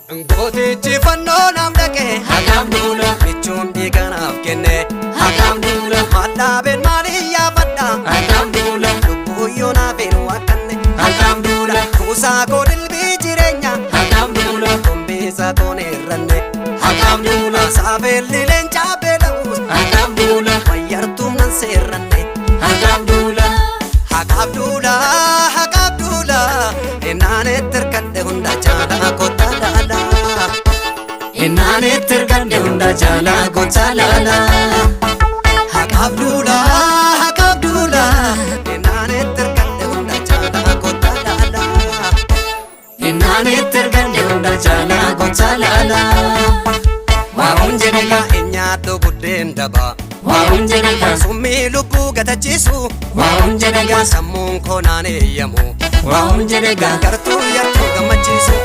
Gootichi fannoo naaf dhaqee hagam duula michuun dhiiganaaf kenne hagam duula madhaabeen maaliin yaafadha hagam duula lubbuyyoo naafeen wakkanne hagam duula kuusaa koo dilbii jireenya hagam duula kombiisaa toon irranne hagam duula saafeelli leencaa beela'uus hagam duula wayyartuun nan seerranne hagam duula haqaaf duula haqaaf duula innaanetti hirkadhe hunda caalaa kottaa laala innaanetti hirkadhe hunda caalaa kottaa laala haqaaf duula haqaaf duula innaanetti hirkadhe hunda caalaa kottaa laala innaanetti hirkadhe hunda caalaa kottaa laala waa'uun jedhega hin nyaadhu buddeen dabaa waa'uun jedhega summii lubbuu gatachiisu waa'uun jedhega sammuun koo naan eeyyamu waa'uun jedhega gartuu yartuu gammachiisu